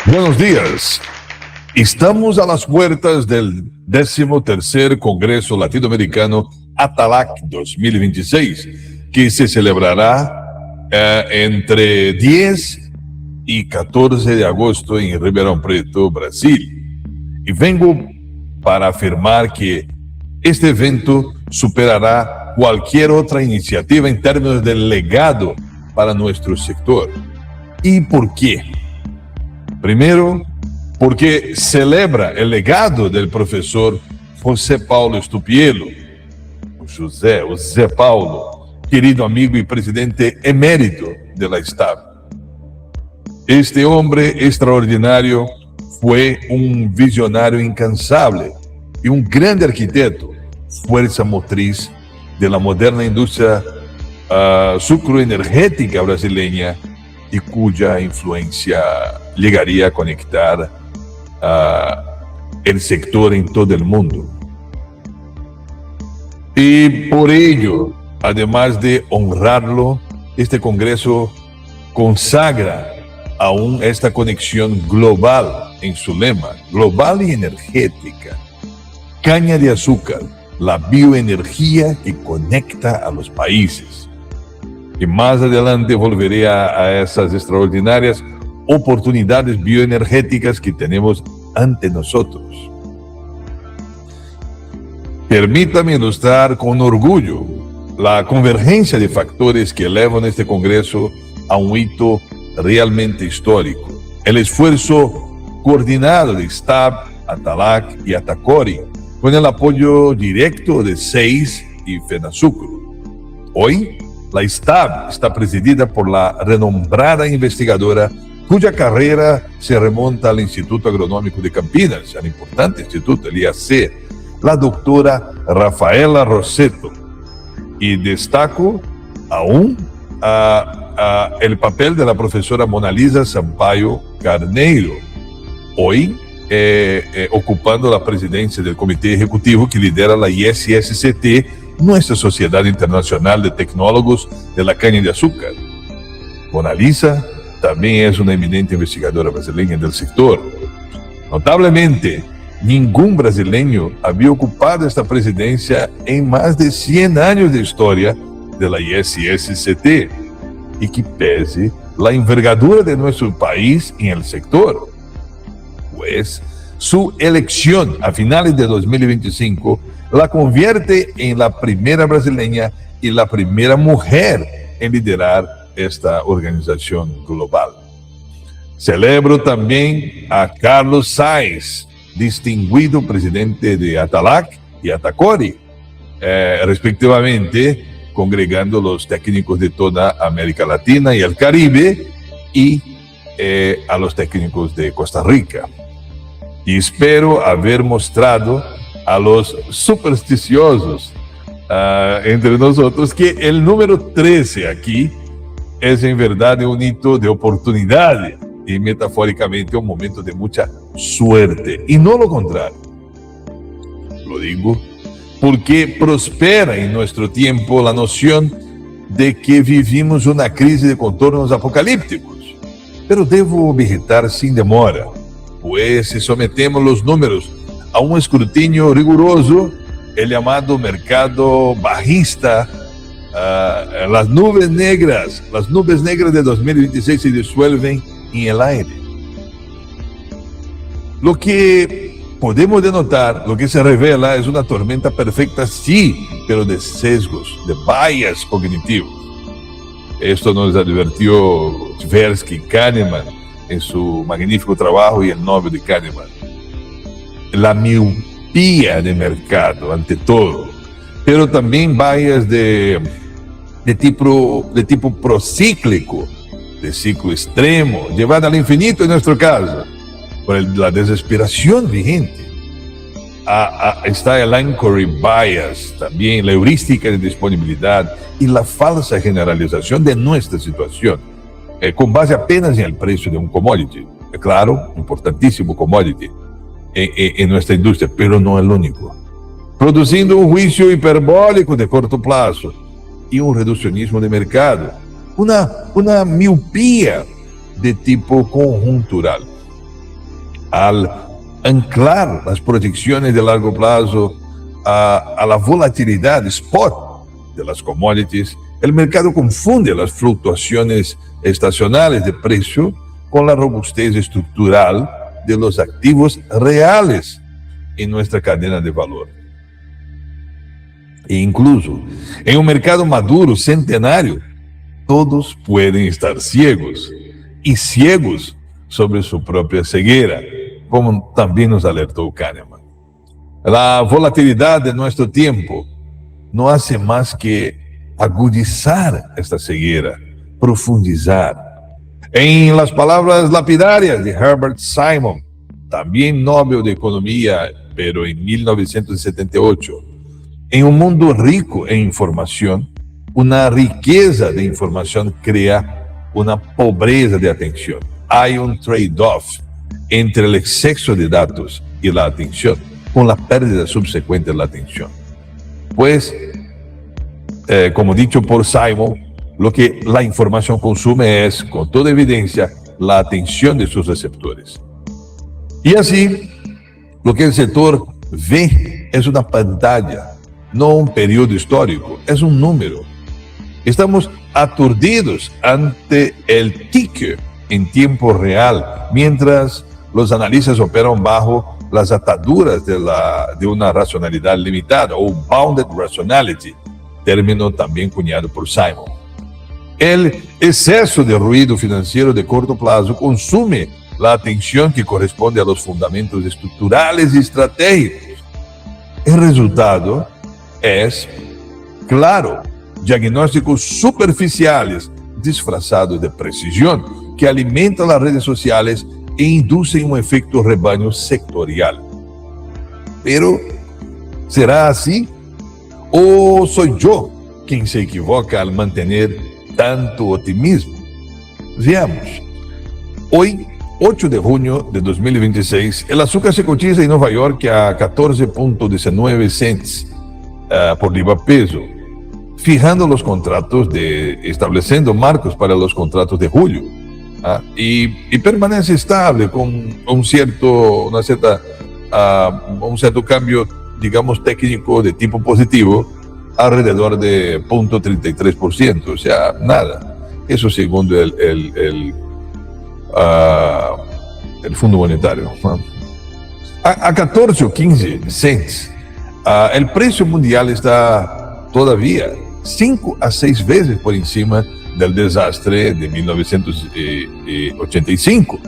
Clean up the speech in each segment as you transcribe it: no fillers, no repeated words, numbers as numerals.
Buenos días. Estamos a las puertas del 13º Congreso Latinoamericano ATALAC 2026, que se celebrará entre 10 y 14 de agosto en Ribeirão Preto, Brasil. Y vengo para afirmar que este evento superará cualquier otra iniciativa en términos del legado para nuestro sector. ¿Y por qué? Primero, porque celebra el legado del profesor José Paulo Stupiello, José Paulo, querido amigo y presidente emérito de la STAB. Este hombre extraordinario fue un visionario incansable y un grande arquitecto, fuerza motriz de la moderna industria sucroenergética brasileña y cuya influencia llegaría a conectar el sector en todo el mundo. Y por ello, además de honrarlo, este Congreso consagra aún esta conexión global en su lema, global y energética. Caña de azúcar, la bioenergía que conecta a los países. Y más adelante volveré a esas extraordinarias oportunidades bioenergéticas que tenemos ante nosotros. Permítame ilustrar con orgullo la convergencia de factores que elevan este Congreso a un hito realmente histórico. El esfuerzo coordinado de STAB, ATALAC y ATACORI, con el apoyo directo de SEIS y FENASUCRO. Hoy, la STAB está presidida por la renombrada investigadora cuya carrera se remonta al Instituto Agronómico de Campinas, al importante instituto, el IAC, la doctora Rafaela Rossetto. Y destaco aún el papel de la profesora Mona Lisa Sampaio Carneiro, hoy ocupando la presidencia del comité ejecutivo que lidera la ISSCT, nuestra Sociedad Internacional de Tecnólogos de la Caña de Azúcar. Mona Lisa también es una eminente investigadora brasileña del sector. Notablemente, ningún brasileño había ocupado esta presidencia en más de 100 años de historia de la ISSCT, y que pese la envergadura de nuestro país en el sector, pues su elección a finales de 2025 la convierte en la primera brasileña y la primera mujer en liderar esta organización global. Celebro también a Carlos Sainz, distinguido presidente de ATALAC y ATACORI, respectivamente, congregando los técnicos de toda América Latina y el Caribe, y a los técnicos de Costa Rica. Y espero haber mostrado a los supersticiosos entre nosotros que el número 13 aquí es en verdad un hito de oportunidad y metafóricamente un momento de mucha suerte, y no lo contrario. Lo digo porque prospera en nuestro tiempo la noción de que vivimos una crisis de contornos apocalípticos. Pero debo objetar sin demora, pues si sometemos los números a un escrutinio riguroso, el llamado mercado bajista, las nubes negras de 2026 se disuelven en el aire. Lo que podemos denotar, lo que se revela es una tormenta perfecta, sí, pero de sesgos, de bias cognitivos. Esto nos advirtió Tversky Kahneman en su magnífico trabajo y el Nobel de Kahneman. La miopía de mercado, ante todo, pero también bias de tipo procíclico, de ciclo extremo, llevada al infinito en nuestro caso, por la desesperación vigente. Está el anchoring bias, también la heurística de disponibilidad y la falsa generalización de nuestra situación, con base apenas en el precio de un commodity. Claro, importantísimo commodity en nuestra industria, pero no el único. Produciendo un juicio hiperbólico de corto plazo y un reduccionismo de mercado, una miopía de tipo conjuntural. al anclar las proyecciones de largo plazo a la volatilidad spot de las commodities, el mercado confunde las fluctuaciones estacionales de precio con la robustez estructural de los activos reales en nuestra cadena de valor. E incluso en un mercado maduro, centenario, todos pueden estar ciegos y ciegos sobre su propia ceguera, como también nos alertó Kahneman. La volatilidad de nuestro tiempo no hace más que agudizar esta ceguera, profundizar. En las palabras lapidarias de Herbert Simon, también Nobel de Economía, pero en 1978, en un mundo rico en información, una riqueza de información crea una pobreza de atención. Hay un trade-off entre el exceso de datos y la atención, con la pérdida subsecuente de la atención. Pues, como dicho por Simon, lo que la información consume es, con toda evidencia, la atención de sus receptores. Y así, lo que el sector ve es una pantalla, no un periodo histórico, es un número. Estamos aturdidos ante el ticker en tiempo real, mientras los analistas operan bajo las ataduras de una racionalidad limitada, o bounded rationality, término también cuñado por Simon. El exceso de ruido financiero de corto plazo consume la atención que corresponde a los fundamentos estructurales y estratégicos. El resultado es, claro, diagnósticos superficiales disfrazados de precisión que alimentan las redes sociales e inducen un efecto rebaño sectorial. Pero, ¿será así? ¿O soy yo quien se equivoca al mantener tanto optimismo? Veamos. Hoy, 8 de junio de 2026, el azúcar se cotiza en Nueva York a 14.19 cents por libra peso, fijando los contratos estableciendo marcos para los contratos de julio. Y permanece estable con un cierto cambio, digamos, técnico de tipo positivo alrededor de 0.33%, o sea, nada. Eso según el Fondo Monetario. A 14 o 15 cents, el precio mundial está todavía 5 a 6 veces por encima del desastre de 1985,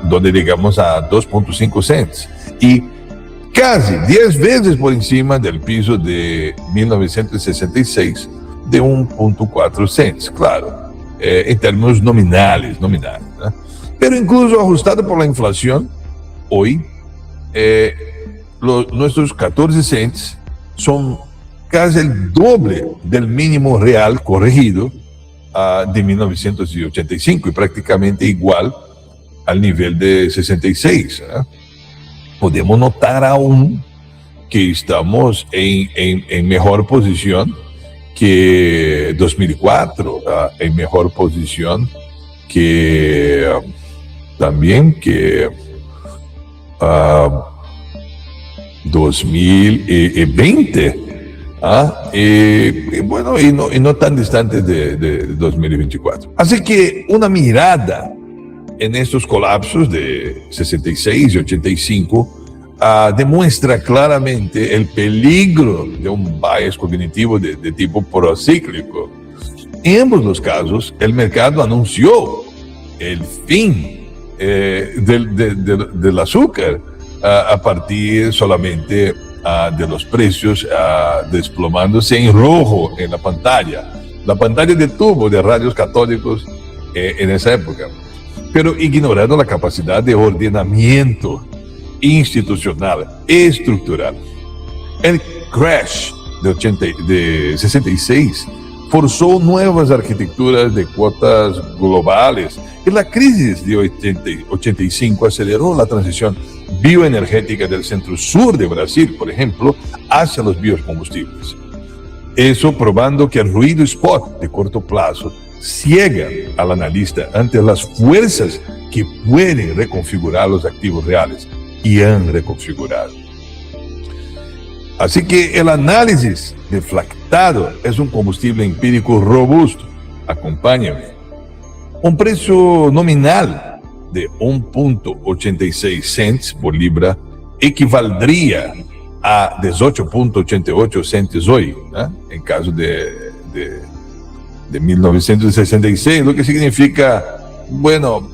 donde llegamos a 2.5 cents, y casi 10 veces por encima del piso de 1966 de 1.4 cents, claro, en términos nominales, ¿no? Pero incluso ajustado por la inflación, hoy nuestros 14 cents son casi el doble del mínimo real corregido de 1985 y prácticamente igual al nivel de 66. Podemos notar aún que estamos en mejor posición que 2004, en mejor posición que también que 2020. Bueno, y no tan distantes de 2024. Así que una mirada en estos colapsos de 66 y 85 demuestra claramente el peligro de un bias cognitivo de tipo procíclico. En ambos los casos, el mercado anunció el fin del azúcar a partir solamente de los precios desplomándose en rojo en la pantalla de tubo de radios católicos en esa época, pero ignorando la capacidad de ordenamiento institucional, estructural. El crash de 66 forzó nuevas arquitecturas de cuotas globales, y la crisis de 85 aceleró la transición bioenergética del centro-sur de Brasil, por ejemplo, hacia los biocombustibles. Eso probando que el ruido spot de corto plazo ciega al analista ante las fuerzas que pueden reconfigurar los activos reales y han reconfigurado. Así que el análisis deflactado es un combustible empírico robusto. Acompáñame. Un precio nominal de 1.86 cents por libra equivaldría a 18.88 cents hoy, ¿no? En caso de 1966, lo que significa, bueno,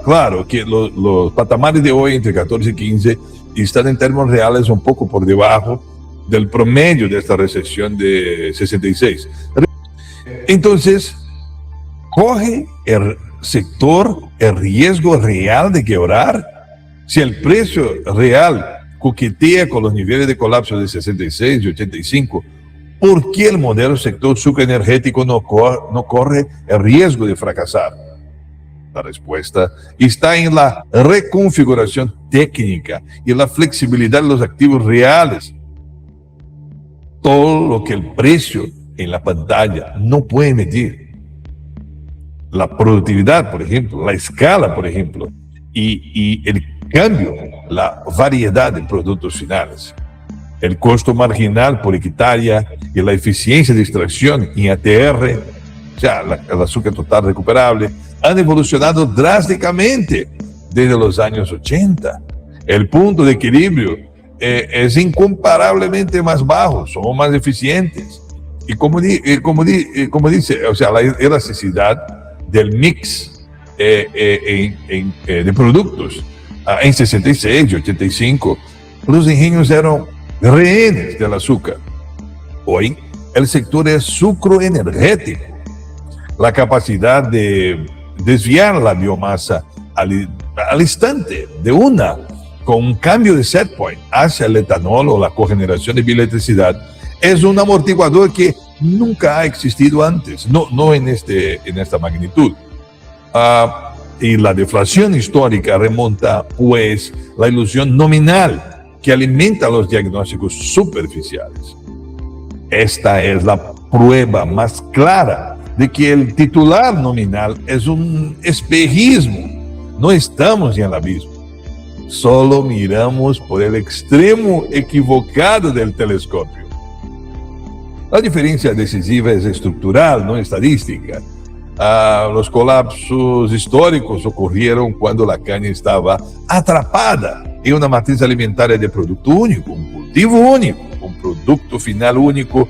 claro, que los patamares de hoy entre 14 y 15 están en términos reales un poco por debajo del promedio de esta recesión de 66. Entonces, ¿corre el sector el riesgo real de quebrar? Si el precio real coquetea con los niveles de colapso de 66 y 85, ¿por qué el modelo sector sucroenergético no corre el riesgo de fracasar? La respuesta está en la reconfiguración técnica y la flexibilidad de los activos reales. Todo lo que el precio en la pantalla no puede medir. La productividad, por ejemplo, la escala, por ejemplo, y el cambio, la variedad de productos finales. El costo marginal por hectárea y la eficiencia de extracción en ATR, o sea, el azúcar total recuperable, han evolucionado drásticamente desde los años 80. El punto de equilibrio es incomparablemente más bajo, somos más eficientes. Y como dice, o sea, la elasticidad del mix de productos en 66 y 85, los ingenios eran rehenes del azúcar. Hoy, el sector es sucroenergético. La capacidad de desviar la biomasa al instante, con un cambio de set point hacia el etanol o la cogeneración de bioelectricidad, es un amortiguador que nunca ha existido antes, no en esta magnitud. Y la deflación histórica remonta, pues, la ilusión nominal que alimenta los diagnósticos superficiales. Esta es la prueba más clara de que el titular nominal es un espejismo. No estamos en el abismo. Solo miramos por el extremo equivocado del telescopio. La diferencia decisiva es estructural, no estadística. Los colapsos históricos ocurrieron cuando la caña estaba atrapada en una matriz alimentaria de producto único, un cultivo único, un producto final único,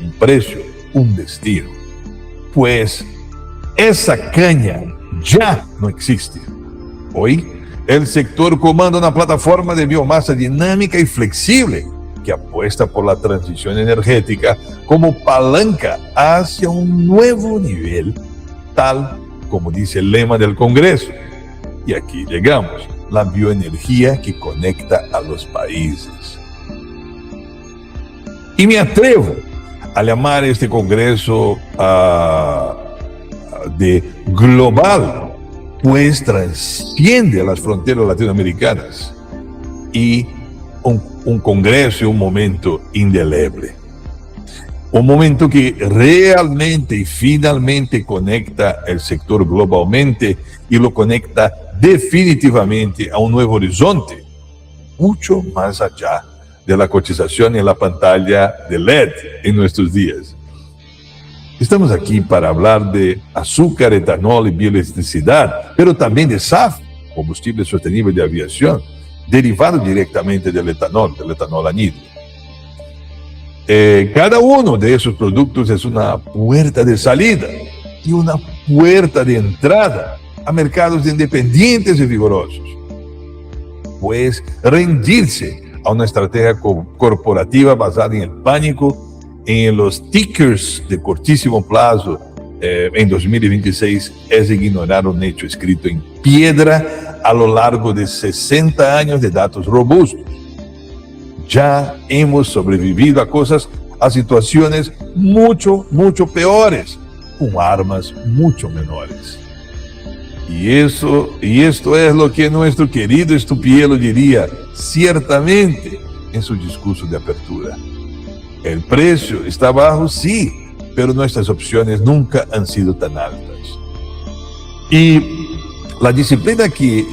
un precio, un destino. Pues esa caña ya no existe. Hoy, el sector comanda una plataforma de biomasa dinámica y flexible que apuesta por la transición energética como palanca hacia un nuevo nivel, tal como dice el lema del Congreso. Y aquí llegamos, la bioenergía que conecta a los países. Y me atrevo a llamar este Congreso de global, pues trasciende a las fronteras latinoamericanas, y un Congreso y un momento indeleble. Un momento que realmente y finalmente conecta el sector globalmente y lo conecta definitivamente a un nuevo horizonte, mucho más allá de la cotización en la pantalla de LED en nuestros días. Estamos aquí para hablar de azúcar, etanol y bioelectricidad, pero también de SAF, combustible sostenible de aviación, derivado directamente del etanol anhídrico. Cada uno de esos productos es una puerta de salida y una puerta de entrada a mercados independientes y vigorosos. Pues rendirse a una estrategia corporativa basada en el pánico, en los tickers de cortísimo plazo en 2026, es ignorar un hecho escrito en piedra a lo largo de 60 años de datos robustos. Ya hemos sobrevivido a situaciones mucho peores, con armas mucho menores. Y esto es lo que nuestro querido Estupielo diría ciertamente en su discurso de apertura. El precio está bajo, sí, pero nuestras opciones nunca han sido tan altas. Y La disciplina que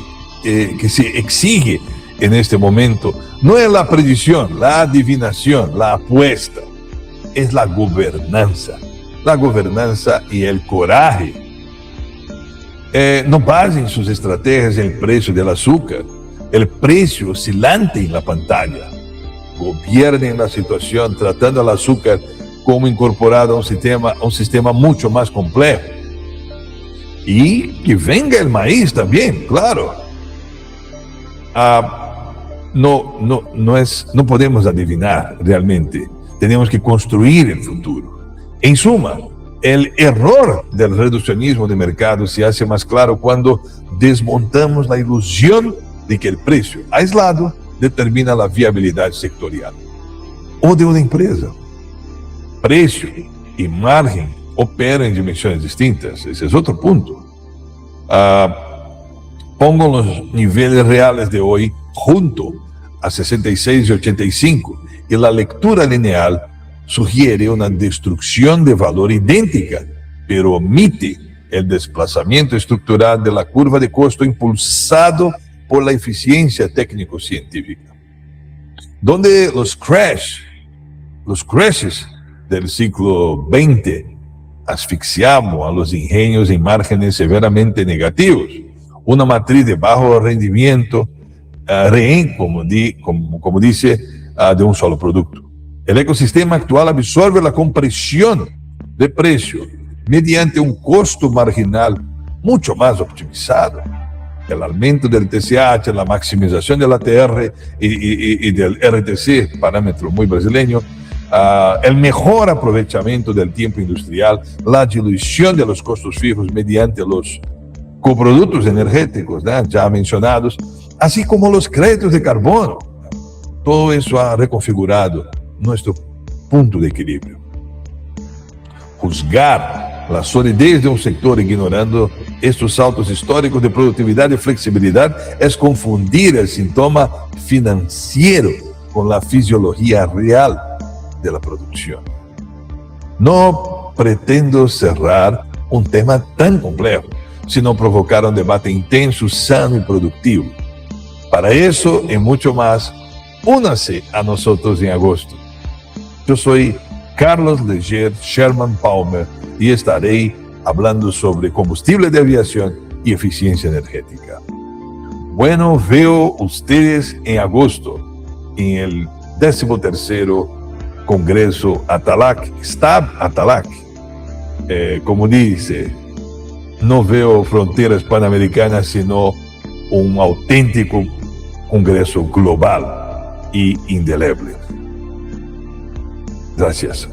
se exige en este momento no es la predicción, la adivinación, la apuesta, es la gobernanza y el coraje. No basen sus estrategias en el precio del azúcar, el precio oscilante en la pantalla. Gobiernen la situación tratando al azúcar como incorporado a un sistema mucho más complejo. Y que venga el maíz también, claro. No podemos adivinar realmente. Tenemos que construir el futuro. En suma, el error del reduccionismo de mercado se hace más claro cuando desmontamos la ilusión de que el precio aislado determina la viabilidad sectorial o de una empresa. Precio y margen operan en dimensiones distintas. Ese es otro punto. Pongo los niveles reales de hoy junto a 66 y 85 y la lectura lineal sugiere una destrucción de valor idéntica, pero omite el desplazamiento estructural de la curva de costo impulsado por la eficiencia técnico-científica, donde los crashes del siglo XX asfixiamos a los ingenios en márgenes severamente negativos, una matriz de bajo rendimiento, rehén, como dice, de un solo producto. El ecosistema actual absorbe la compresión de precio mediante un costo marginal mucho más optimizado. El aumento del TCH, la maximización del ATR y del RTC, parámetro muy brasileño, el mejor aprovechamiento del tiempo industrial, la dilución de los costos fijos mediante los coproductos energéticos, ya mencionados, así como los créditos de carbono. Todo eso ha reconfigurado nuestro punto de equilibrio. Juzgar la solidez de un sector ignorando estos saltos históricos de productividad y flexibilidad es confundir el síntoma financiero con la fisiología real de la producción. No pretendo cerrar un tema tan complejo, sino provocar un debate intenso, sano y productivo. Para eso y mucho más, únase a nosotros en agosto. Yo soy Carlos Leger Sherman Palmer y estaré hablando sobre combustible de aviación y eficiencia energética. Bueno, veo ustedes en agosto en el 13º Congreso ATALAC, STAB ATALAC. Como dice, no veo fronteras panamericanas, sino un auténtico congreso global y indeleble. Gracias.